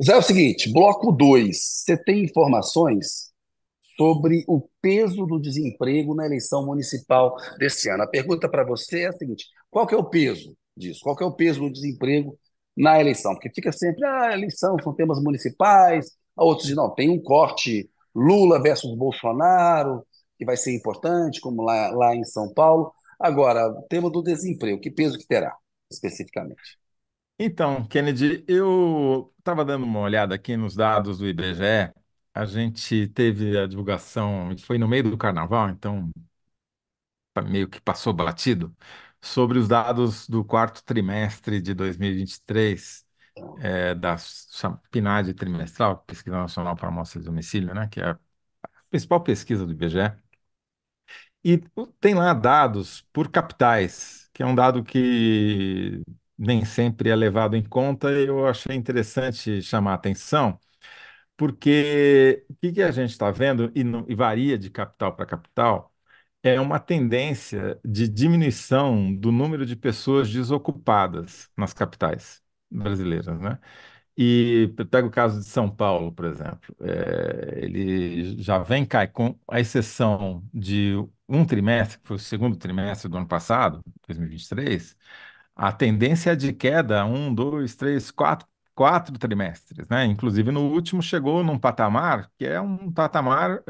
Zé, é o seguinte, bloco 2. Você tem informações sobre o peso do desemprego na eleição municipal desse ano? A pergunta para você é a seguinte: qual que é o peso disso? Qual que é o peso do desemprego na eleição? Porque fica sempre, eleição são temas municipais, a outros dizem, não, tem um corte Lula versus Bolsonaro, que vai ser importante, como lá em São Paulo. Agora, o tema do desemprego, que peso que terá, especificamente? Então, Kennedy, eu estava dando uma olhada aqui nos dados do IBGE. A gente teve a divulgação, foi no meio do carnaval, então meio que passou batido, sobre os dados do quarto trimestre de 2023, da PNAD trimestral, Pesquisa Nacional para Amostras de Domicílio, né, que é a principal pesquisa do IBGE. E tem lá dados por capitais, que é um dado que nem sempre é levado em conta, e eu achei interessante chamar a atenção, porque o que que a gente está vendo, e varia de capital para capital, é uma tendência de diminuição do número de pessoas desocupadas nas capitais brasileiras, né? E pega o caso de São Paulo, por exemplo. Ele já vem cai com a exceção de um trimestre, que foi o segundo trimestre do ano passado, 2023, a tendência é de queda, um, dois, três, quatro trimestres, né? Inclusive no último chegou num patamar que é um patamar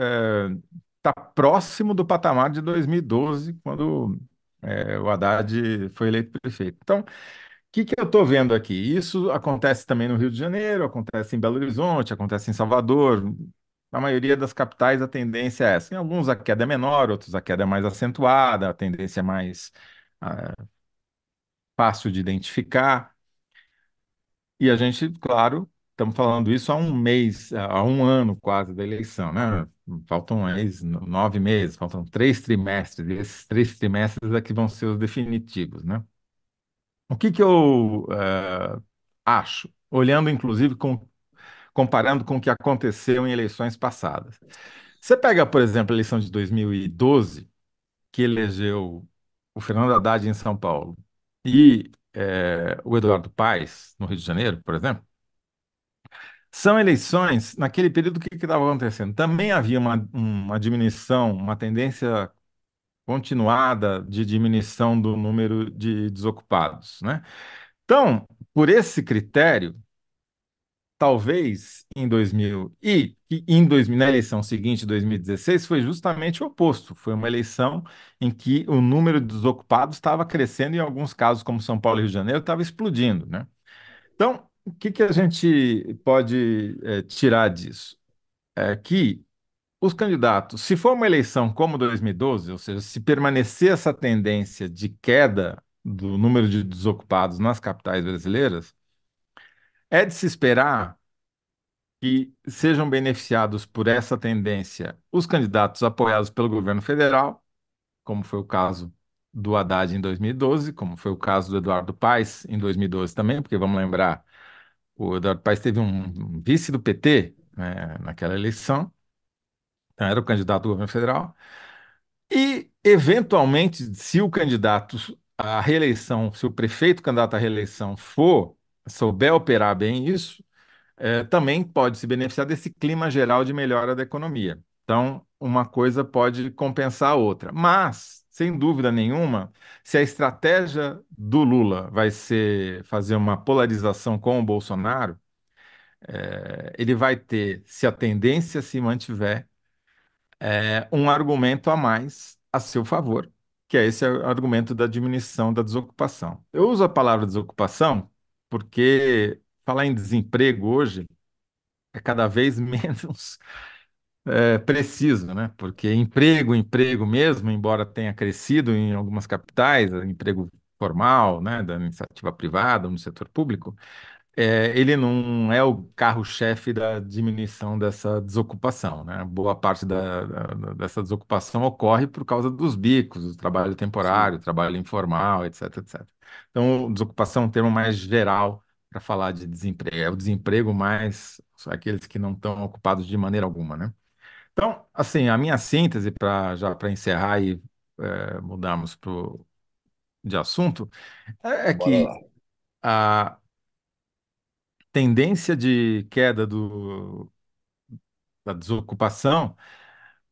está próximo do patamar de 2012, quando o Haddad foi eleito prefeito. Então, que eu estou vendo aqui? Isso acontece também no Rio de Janeiro, acontece em Belo Horizonte, acontece em Salvador. Na maioria das capitais a tendência é essa. Em alguns a queda é menor, outros a queda é mais acentuada, a tendência é mais ah, fácil de identificar. E a gente, claro, estamos falando isso há um mês, há um ano quase da eleição, né? Faltam aí 9 meses, faltam 3 trimestres, e esses 3 trimestres é que vão ser os definitivos, né? O que eu acho, olhando inclusive comparando com o que aconteceu em eleições passadas. Você pega, por exemplo, a eleição de 2012, que elegeu o Fernando Haddad em São Paulo e o Eduardo Paes no Rio de Janeiro, por exemplo. São eleições, naquele período, o que estava acontecendo? Também havia uma diminuição, uma tendência continuada de diminuição do número de desocupados, né? Então, por esse critério, talvez em 2000 e em 2000, na eleição seguinte, 2016, foi justamente o oposto. Foi uma eleição em que o número de desocupados estava crescendo, e em alguns casos, como São Paulo e Rio de Janeiro, estava explodindo, né? Então, o que a gente pode tirar disso? É que os candidatos, se for uma eleição como 2012, ou seja, se permanecer essa tendência de queda do número de desocupados nas capitais brasileiras, é de se esperar que sejam beneficiados por essa tendência os candidatos apoiados pelo governo federal, como foi o caso do Haddad em 2012, como foi o caso do Eduardo Paes em 2012 também, porque vamos lembrar, o Eduardo Paes teve um vice do PT, né, naquela eleição, então era o candidato do governo federal, e, eventualmente, se o candidato à reeleição, se o prefeito candidato à reeleição souber operar bem isso, também pode se beneficiar desse clima geral de melhora da economia. Então, uma coisa pode compensar a outra. Mas, sem dúvida nenhuma, se a estratégia do Lula vai ser fazer uma polarização com o Bolsonaro, ele vai ter, se a tendência se mantiver, um argumento a mais a seu favor, que é esse argumento da diminuição da desocupação. Eu uso a palavra desocupação porque falar em desemprego hoje é cada vez menos preciso, né? Porque emprego mesmo, embora tenha crescido em algumas capitais, emprego formal, né, da iniciativa privada, no setor público, ele não é o carro-chefe da diminuição dessa desocupação, né? Boa parte dessa desocupação ocorre por causa dos bicos, do trabalho Sim. temporário, trabalho informal, etc, etc. Então, desocupação é um termo mais geral para falar de desemprego. É o desemprego mais aqueles que não estão ocupados de maneira alguma, né? Então, assim, a minha síntese para encerrar e mudarmos de assunto é Bora que lá. tendência de queda da desocupação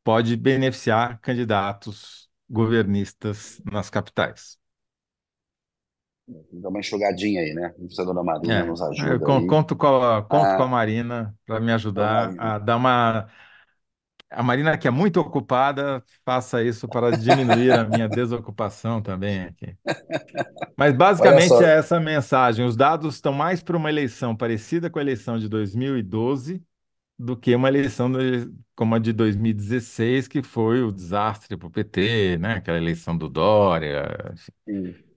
pode beneficiar candidatos governistas nas capitais. Dá uma enxugadinha aí, né? Se a dona Marina É, nos eu ajuda aí. conto com a Ah, Marina para me dona ajudar Marina. a dar uma. A Marina, que é muito ocupada, faça isso para diminuir a minha desocupação também aqui. Mas Olha basicamente só, é essa a mensagem. Os dados estão mais para uma eleição parecida com a eleição de 2012 do que uma eleição como a de 2016, que foi o desastre para o PT, né? Aquela eleição do Dória. sim.